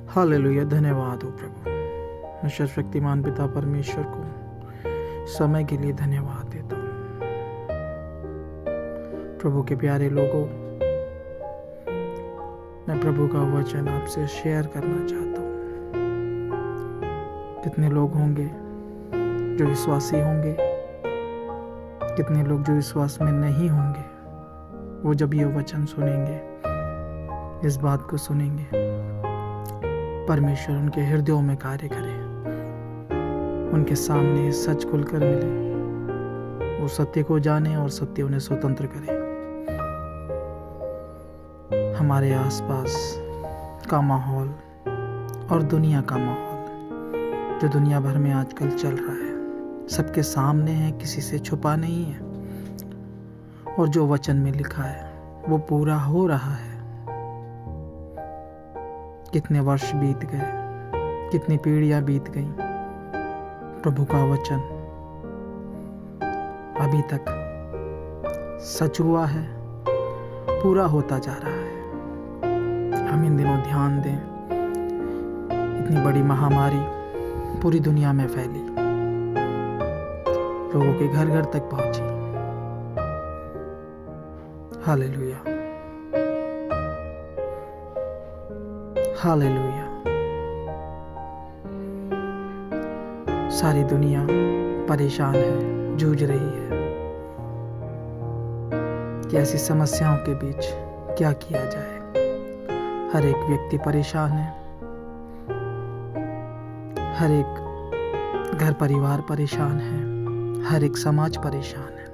Hallelujah. धन्यवाद हो प्रभु। मैं सर्वशक्तिमान पिता परमेश्वर को समय के लिए धन्यवाद देता हूँ। प्रभु के प्यारे लोगों, मैं प्रभु का वचन आपसे शेयर करना चाहता हूँ। कितने लोग होंगे जो विश्वासी होंगे, कितने लोग जो विश्वास में नहीं होंगे, वो जब ये वचन सुनेंगे, इस बात को सुनेंगे, परमेश्वर उनके हृदयों में कार्य करे, उनके सामने सच खुलकर मिले, वो सत्य को जाने और सत्य उन्हें स्वतंत्र करे। हमारे आसपास का माहौल और दुनिया का माहौल जो दुनिया भर में आजकल चल रहा है, सबके सामने है, किसी से छुपा नहीं है। और जो वचन में लिखा है वो पूरा हो रहा है। कितने वर्ष बीत गए, कितनी पीढ़ियां बीत गईं, प्रभु का वचन अभी तक सच हुआ है, पूरा होता जा रहा है। हम इन दिनों ध्यान दें, इतनी बड़ी महामारी पूरी दुनिया में फैली, लोगों के घर घर तक पहुंची। Hallelujah, hallelujah. सारी दुनिया परेशान है, जूझ रही है कि ऐसी समस्याओं के बीच क्या किया जाए। हर एक व्यक्ति परेशान है, हर एक घर परिवार परेशान है, हर एक समाज परेशान है,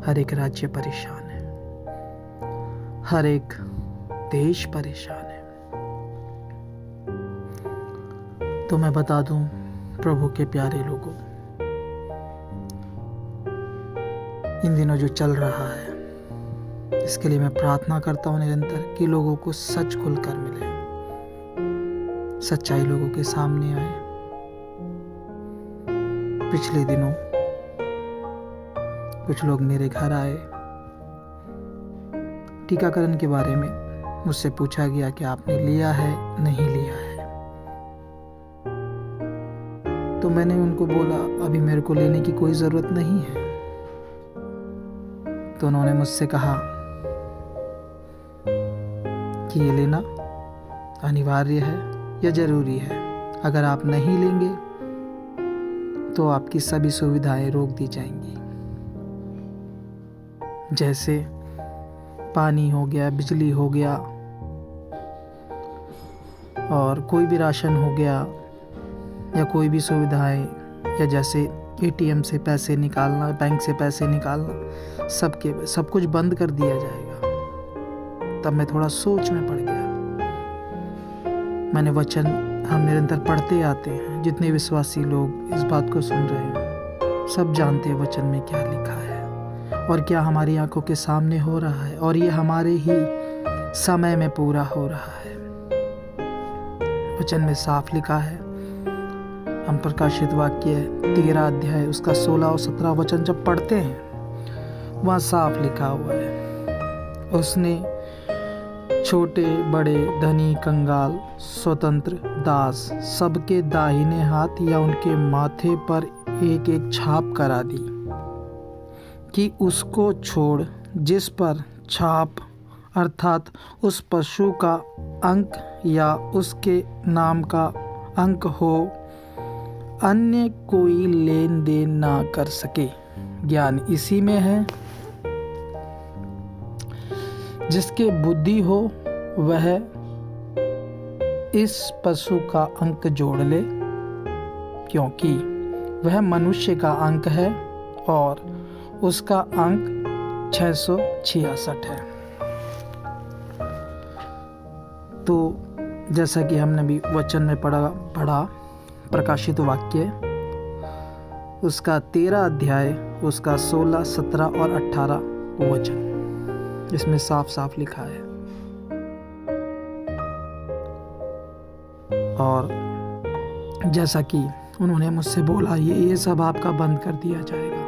हर एक राज्य परेशान है, हर एक देश परेशान है। तो मैं बता दूं प्रभु के प्यारे लोगों, इन दिनों जो चल रहा है, इसके लिए मैं प्रार्थना करता हूं निरंतर कि लोगों को सच खुलकर मिले, सच्चाई लोगों के सामने आए। पिछले दिनों कुछ लोग मेरे घर आए, टीकाकरण के बारे में मुझसे पूछा गया कि आपने लिया है, नहीं लिया है। तो मैंने उनको बोला अभी मेरे को लेने की कोई ज़रूरत नहीं है। तो उन्होंने मुझसे कहा कि ये लेना अनिवार्य है या ज़रूरी है, अगर आप नहीं लेंगे तो आपकी सभी सुविधाएं रोक दी जाएंगी, जैसे पानी हो गया, बिजली हो गया, और कोई भी राशन हो गया, या कोई भी सुविधाएं, या जैसे एटीएम से पैसे निकालना, बैंक से पैसे निकालना, सब कुछ बंद कर दिया जाएगा। तब मैं थोड़ा सोच में पड़ गया। मैंने वचन हम निरंतर पढ़ते आते हैं, जितने विश्वासी लोग इस बात को सुन रहे हैं सब जानते हैं वचन में क्या लिखा है और क्या हमारी आंखों के सामने हो रहा है, और ये हमारे ही समय में पूरा हो रहा है। वचन में साफ लिखा है, हम प्रकाशित वाक्य 13 अध्याय उसका 16 और 17 वचन जब पढ़ते हैं, वहाँ साफ लिखा हुआ है, उसने छोटे बड़े, धनी कंगाल, स्वतंत्र दास सबके दाहिने हाथ या उनके माथे पर एक एक छाप करा दी कि उसको छोड़ जिस पर छाप अर्थात उस पशु का अंक या उसके नाम का अंक हो, अन्य कोई लेन देन ना कर सके। ज्ञान इसी में है, जिसके बुद्धि हो वह इस पशु का अंक जोड़ ले, क्योंकि वह मनुष्य का अंक है और उसका अंक 666 है। तो जैसा कि हमने भी वचन में पढ़ा प्रकाशित वाक्य उसका 13 अध्याय उसका 16, 17 और 18 वचन, इसमें साफ साफ लिखा है। और जैसा कि उन्होंने मुझसे बोला, ये सब आपका बंद कर दिया जाएगा।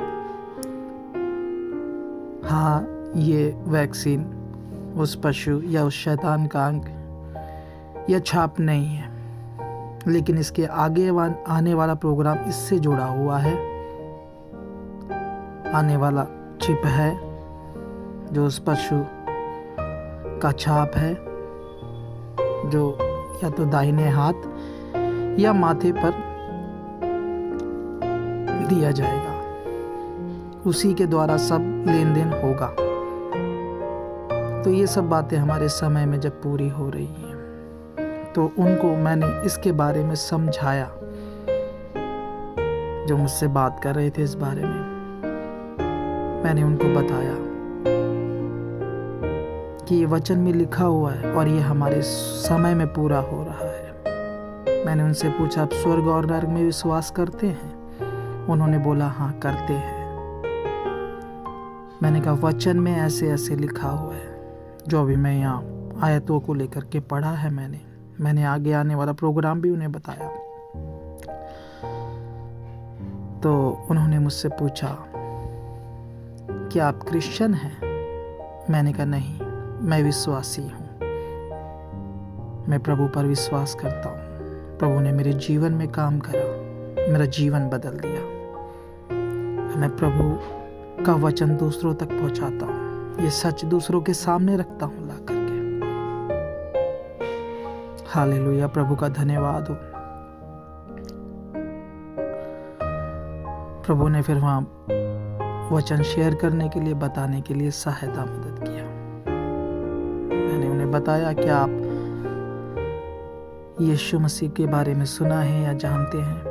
हाँ, ये वैक्सीन उस पशु या उस शैतान का अंक या छाप नहीं है, लेकिन इसके आगे आने वाला प्रोग्राम इससे जुड़ा हुआ है। आने वाला चिप है जो उस पशु का छाप है, जो या तो दाहिने हाथ या माथे पर दिया जाएगा। उसी के द्वारा सब लेन देन होगा। तो ये सब बातें हमारे समय में जब पूरी हो रही हैं, तो उनको मैंने इसके बारे में समझाया, जो मुझसे बात कर रहे थे इस बारे में। मैंने उनको बताया कि ये वचन में लिखा हुआ है और ये हमारे समय में पूरा हो रहा है। मैंने उनसे पूछा, आप स्वर्ग और नरक में विश्वास करते हैं? उन्होंने बोला, हाँ करते हैं। मैंने कहा, वचन में ऐसे ऐसे लिखा हुआ है, जो अभी मैं यहाँ आयतों को लेकर के पढ़ा है। मैंने आगे आने वाला प्रोग्राम भी उन्हें बताया। तो उन्होंने मुझसे पूछा, क्या आप क्रिश्चियन हैं? मैंने कहा, नहीं, मैं विश्वासी हूँ। मैं प्रभु पर विश्वास करता हूँ। प्रभु ने मेरे जीवन में काम करा, मेरा जीवन बदल दिया। मैं प्रभु का वचन दूसरों तक पहुँचाता हूँ। ये सच दूसरों के सामने रखता हूँ ला करके। हालेलुया, प्रभु का धन्यवाद हो। प्रभु ने फिर वहाँ वचन शेयर करने के लिए, बताने के लिए सहायता मदद किया। मैंने उन्हें बताया कि आप यीशु मसीह के बारे में सुना है या जानते हैं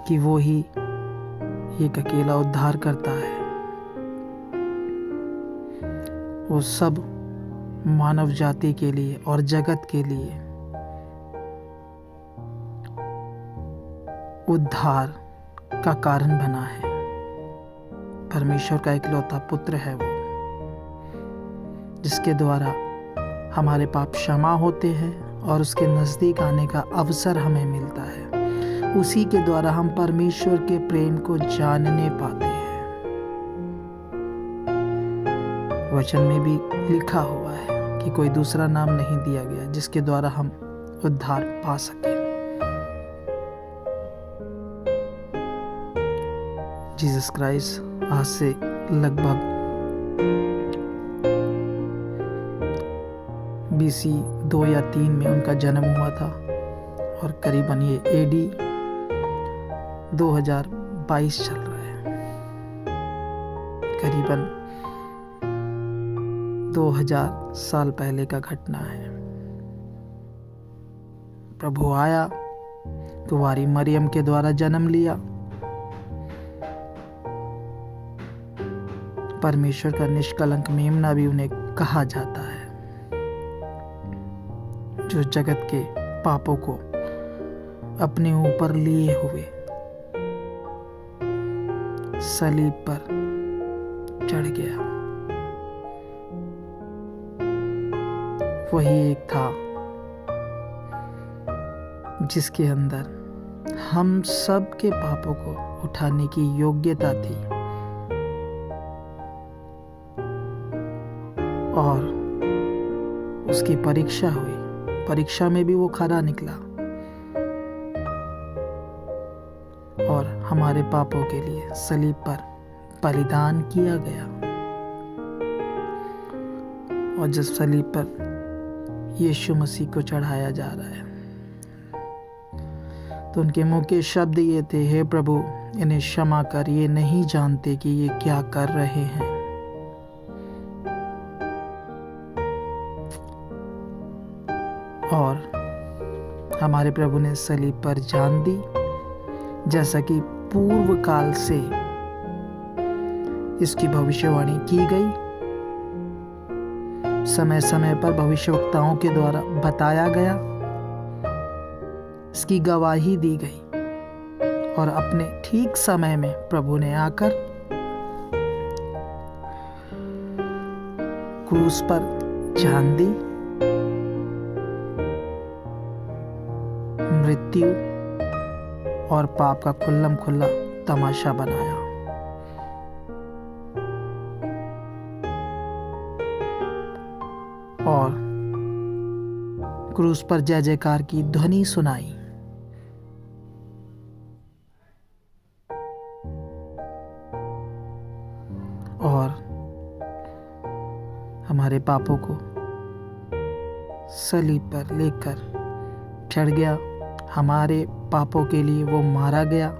कि वो ही एक अकेला उद्धार करता है। वो सब मानव जाति के लिए और जगत के लिए उद्धार का कारण बना है। परमेश्वर का इकलौता पुत्र है वो, जिसके द्वारा हमारे पाप क्षमा होते हैं और उसके नजदीक आने का अवसर हमें मिलता है। उसी के द्वारा हम परमेश्वर के प्रेम को जानने पाते हैं। वचन में भी लिखा हुआ है कि कोई दूसरा नाम नहीं दिया गया जिसके द्वारा हम उद्धार पा सके। जीसस क्राइस्ट आज से लगभग BC 2 या 3 में उनका जन्म हुआ था और करीबन ये AD 2022 चल रहा है। करीबन 2000 साल पहले का घटना है। प्रभु आया, कुंवारी मरियम के द्वारा जन्म लिया। परमेश्वर का निष्कलंक मेमना भी उन्हें कहा जाता है, जो जगत के पापों को अपने ऊपर लिए हुए सलीब पर चढ़ गया। वही एक था जिसके अंदर हम सब के पापों को उठाने की योग्यता थी और उसकी परीक्षा हुई। परीक्षा में भी वो खरा निकला और हमारे पापों के लिए सलीब पर बलिदान किया गया। और जब सलीब पर यीशु मसीह को चढ़ाया जा रहा है तो उनके मुंह के शब्द ये थे, हे प्रभु इन्हें क्षमा कर, ये नहीं जानते कि ये क्या कर रहे हैं। और हमारे प्रभु ने सलीब पर जान दी, जैसा कि पूर्व काल से इसकी भविष्यवाणी की गई। समय समय पर भविष्यवक्ताओं के द्वारा बताया गया, इसकी गवाही दी गई और अपने ठीक समय में प्रभु ने आकर क्रूस पर जान दी, मृत्यु और पाप का खुल्लम खुल्ला तमाशा बनाया। और क्रूस पर जय जयकार की ध्वनि सुनाई। और हमारे पापों को सलीब पर लेकर चढ़ गया। हमारे पापों के लिए वो मारा गया,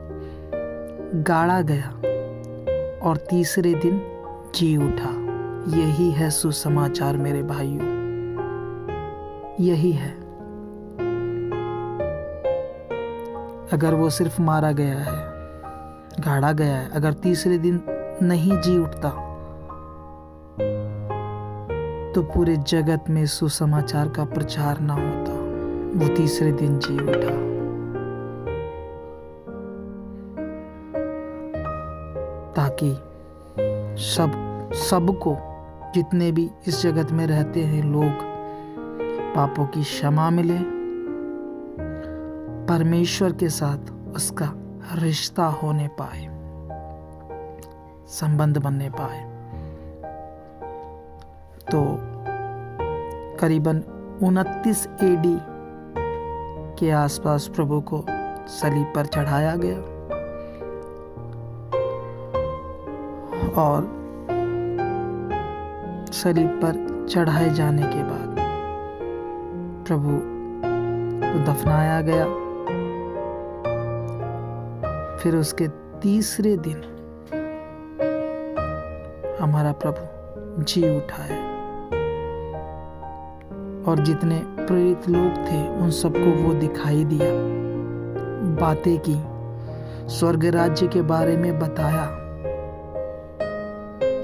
गाड़ा गया और तीसरे दिन जी उठा। यही है सुसमाचार मेरे भाइयों, यही है। अगर वो सिर्फ मारा गया है, गाड़ा गया है, अगर तीसरे दिन नहीं जी उठता तो पूरे जगत में सुसमाचार का प्रचार ना होता। वो तीसरे दिन जी उठा। ताकि सबको, जितने भी इस जगत में रहते हैं लोग, पापों की क्षमा मिले, परमेश्वर के साथ उसका रिश्ता होने पाए, संबंध बनने पाए। तो करीबन 29 एडी के आसपास प्रभु को सलीब पर चढ़ाया गया और सलीब पर चढ़ाए जाने के बाद प्रभु को दफनाया गया। फिर उसके तीसरे दिन हमारा प्रभु जी उठा है और जितने प्रेरित लोग थे उन सबको वो दिखाई दिया, बातें की, स्वर्ग राज्य के बारे में बताया,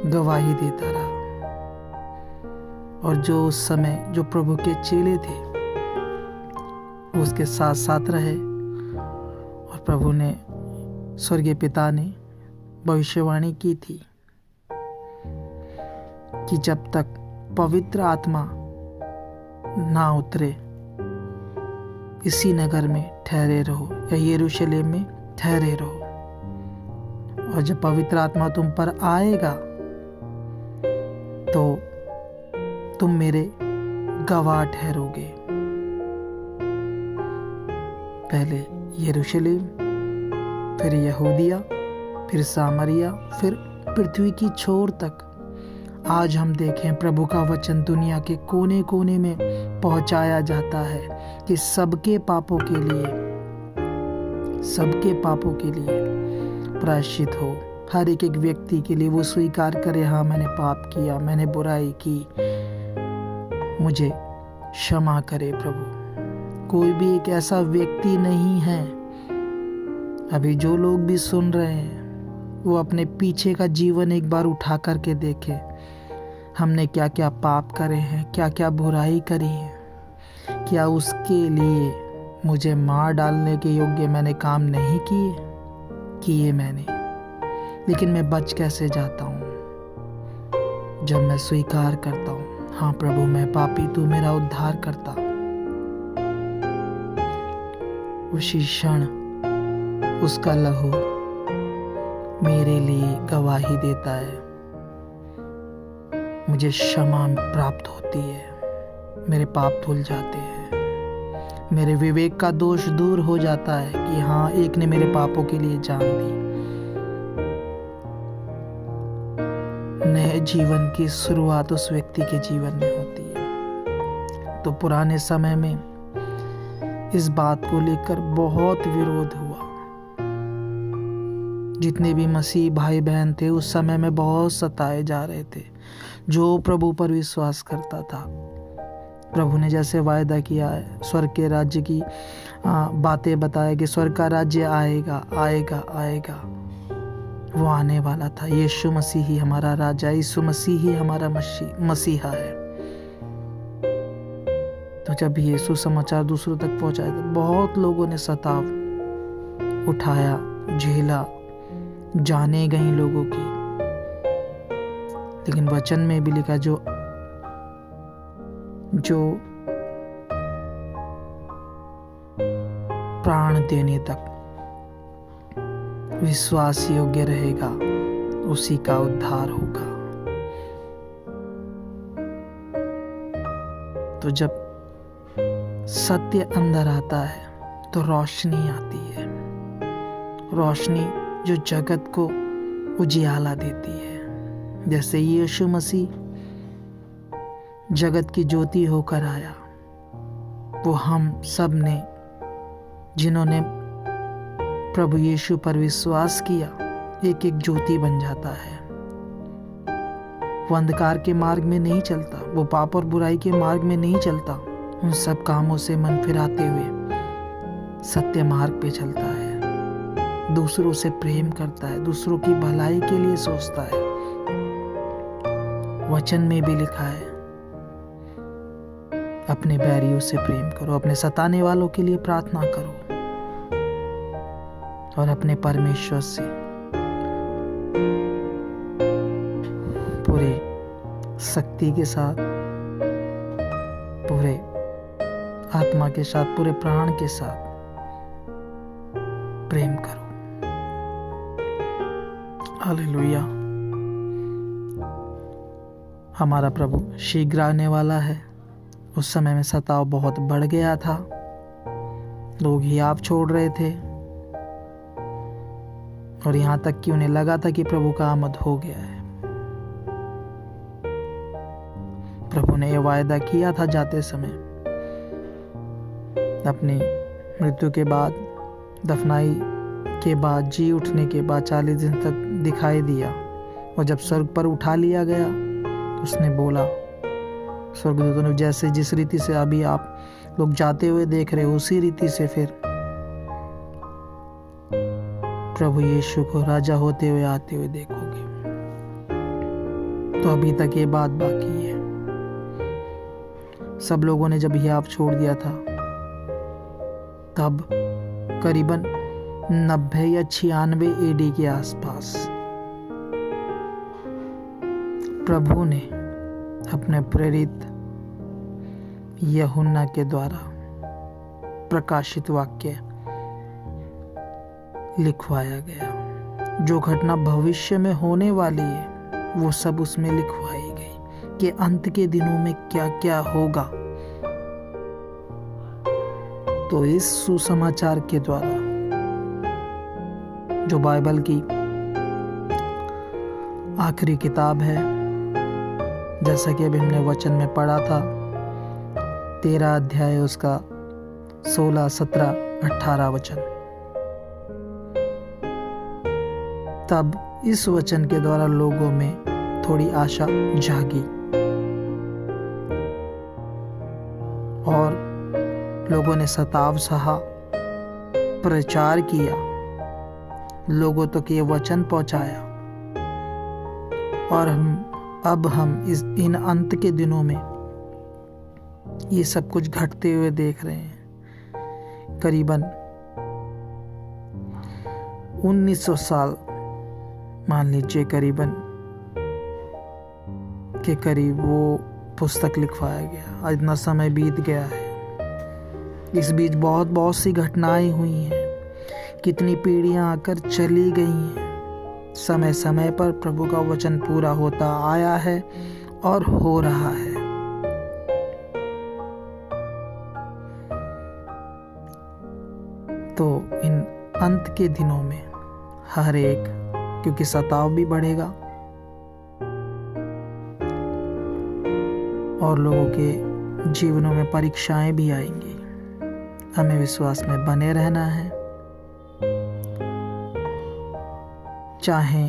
गवाही देता रहा। और जो उस समय जो प्रभु के चेले थे वो उसके साथ साथ रहे। और प्रभु ने, स्वर्गीय पिता ने भविष्यवाणी की थी कि जब तक पवित्र आत्मा ना उतरे इसी नगर में ठहरे रहो या यरूशलेम में ठहरे रहो। और जब पवित्र आत्मा तुम पर आएगा तो तुम मेरे गवाह ठहरोगे। पहले यरूशलेम, फिर यहूदिया, फिर सामरिया, फिर पृथ्वी की छोर तक। आज हम देखें प्रभु का वचन दुनिया के कोने कोने में पहुंचाया जाता है कि सबके पापों के लिए प्रायश्चित हो। हर एक व्यक्ति के लिए वो स्वीकार करे, हाँ मैंने पाप किया, मैंने बुराई की, मुझे क्षमा करे प्रभु। कोई भी एक ऐसा व्यक्ति नहीं है, अभी जो लोग भी सुन रहे हैं वो अपने पीछे का जीवन एक बार उठा करके देखें। हमने क्या क्या पाप करे हैं, क्या क्या बुराई करी है, क्या उसके लिए मुझे मार डालने के योग्य मैंने काम नहीं किए मैंने, लेकिन मैं बच कैसे जाता हूँ जब मैं स्वीकार करता हूँ, हाँ प्रभु मैं पापी, तू मेरा उद्धार करता। उसी क्षण उसका लहू मेरे लिए गवाही देता है, मुझे क्षमा प्राप्त होती है, मेरे पाप धुल जाते हैं, मेरे विवेक का दोष दूर हो जाता है कि हाँ एक ने मेरे पापों के लिए जान दी। नए जीवन की शुरुआत उस व्यक्ति के जीवन में होती है। तो पुराने समय में इस बात को लेकर बहुत विरोध हुआ। जितने भी मसीह भाई बहन थे उस समय में बहुत सताए जा रहे थे। जो प्रभु पर विश्वास करता था, प्रभु ने जैसे वायदा किया है, स्वर्ग के राज्य की बातें बताया कि स्वर्ग का राज्य आएगा आएगा आएगा, वो आने वाला था। यीशु मसीह ही हमारा राजा, यीशु मसीह ही हमारा मसीहा है। तो जब यीशु समाचार दूसरों तक पहुंचाया तो बहुत लोगों ने सताव उठाया, झेला, जाने गई लोगों की। लेकिन वचन में भी लिखा जो प्राण देने तक विश्वास योग्य रहेगा उसी का उद्धार होगा। तो जब सत्य अंदर आता है तो रोशनी आती है, रोशनी जो जगत को उजियाला देती है। जैसे यीशु मसीह जगत की ज्योति होकर आया, वो हम सब ने जिन्होंने प्रभु यीशु पर विश्वास किया एक एक ज्योति बन जाता है। वो अंधकार के मार्ग में नहीं चलता, वो पाप और बुराई के मार्ग में नहीं चलता, उन सब कामों से मन फिराते हुए सत्य मार्ग पे चलता है, दूसरों से प्रेम करता है, दूसरों की भलाई के लिए सोचता है। वचन में भी लिखा है, अपने बैरियों से प्रेम करो, अपने सताने वालों के लिए प्रार्थना करो और अपने परमेश्वर से पूरे शक्ति के साथ, पूरे आत्मा के साथ, पूरे प्राण के साथ प्रेम करो। हालेलुया। हमारा प्रभु शीघ्र आने वाला है। उस समय में सताव बहुत बढ़ गया था, लोग हियाव छोड़ रहे थे और यहाँ तक कि उन्हें लगा था कि प्रभु का आमद हो गया है। प्रभु ने यह वायदा किया था जाते समय, अपनी मृत्यु के बाद, दफनाई के बाद, जी उठने के बाद 40 दिन तक दिखाई दिया और जब स्वर्ग पर उठा लिया गया तो उसने बोला स्वर्गदूतों ने, जैसे जिस रीति से अभी आप लोग जाते हुए देख रहे हो उसी रीति से फिर प्रभु यीशु को राजा होते हुए आते हुए देखोगे। तो अभी तक ये बात बाकी है। सब लोगों ने जब हियाव छोड़ दिया था तब करीबन 90 या 96 AD के आसपास प्रभु ने अपने प्रेरित यूहन्ना के द्वारा प्रकाशित वाक्य लिखवाया गया। जो घटना भविष्य में होने वाली है वो सब उसमें लिखवाई गई कि अंत के दिनों में क्या क्या होगा। तो इस सुसमाचार के द्वारा, जो बाइबल की आखिरी किताब है, जैसा कि अभी हमने वचन में पढ़ा था, 13 अध्याय उसका 16, 17, 18 वचन, तब इस वचन के द्वारा लोगों में थोड़ी आशा जागी और लोगों ने सताव सहा, प्रचार किया, लोगों तक ये वचन पहुंचाया और अब हम इन अंत के दिनों में ये सब कुछ घटते हुए देख रहे हैं। करीबन 1900 साल मान लीजिए करीबन के करीब वो पुस्तक लिखवाया गया। इतना समय बीत गया है, इस बीच बहुत सी घटनाएं हुई हैं, कितनी पीढ़ियां आकर चली गई हैं। समय समय पर प्रभु का वचन पूरा होता आया है और हो रहा है। तो इन अंत के दिनों में हर एक, क्योंकि सताव भी बढ़ेगा और लोगों के जीवनों में परीक्षाएं भी आएंगी, हमें विश्वास में बने रहना है, चाहे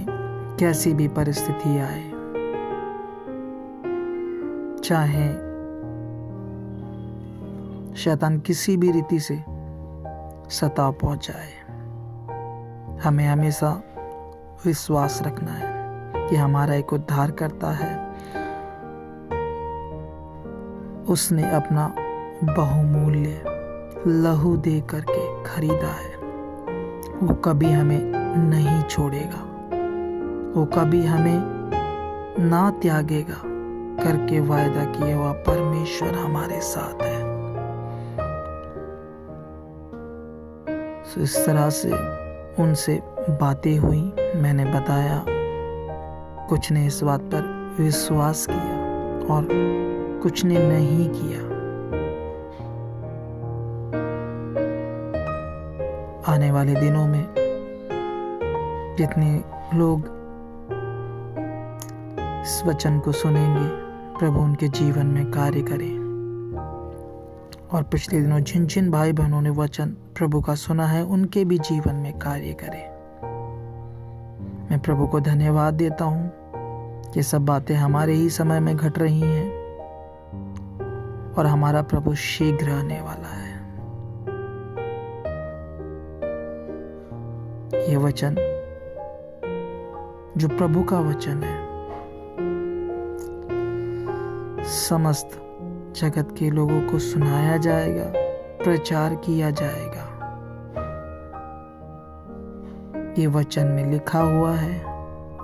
कैसी भी परिस्थिति आए, चाहे शैतान किसी भी रीति से सताव पहुंचाए। हमें हमेशा विश्वास रखना है कि हमारा एक उद्धार करता है, उसने अपना बहुमूल्य लहू दे करके खरीदा है। वो कभी हमें नहीं छोड़ेगा, वो कभी हमें ना त्यागेगा करके वायदा किया हुआ परमेश्वर हमारे साथ है। तो इस तरह से उनसे बातें हुई, मैंने बताया, कुछ ने इस बात पर विश्वास किया और कुछ ने नहीं किया। आने वाले दिनों में जितने लोग इस वचन को सुनेंगे, प्रभु उनके जीवन में कार्य करे। और पिछले दिनों जिन जिन भाई बहनों ने वचन प्रभु का सुना है, उनके भी जीवन में कार्य करे। मैं प्रभु को धन्यवाद देता हूँ कि सब बातें हमारे ही समय में घट रही हैं और हमारा प्रभु शीघ्र आने वाला है। ये वचन जो प्रभु का वचन है, समस्त जगत के लोगों को सुनाया जाएगा, प्रचार किया जाएगा। ये वचन में लिखा हुआ है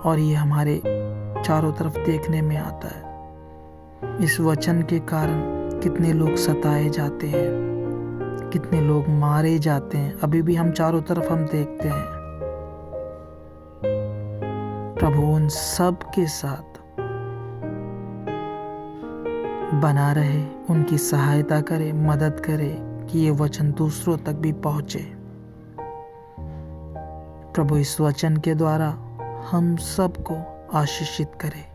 और ये हमारे चारों तरफ देखने में आता है। इस वचन के कारण कितने लोग सताए जाते हैं, कितने लोग मारे जाते हैं, अभी भी हम चारों तरफ हम देखते हैं। प्रभु उन सब के साथ बना रहे, उनकी सहायता करे, मदद करे कि ये वचन दूसरों तक भी पहुंचे। प्रभु इस वचन के द्वारा हम सबको आशीषित करे।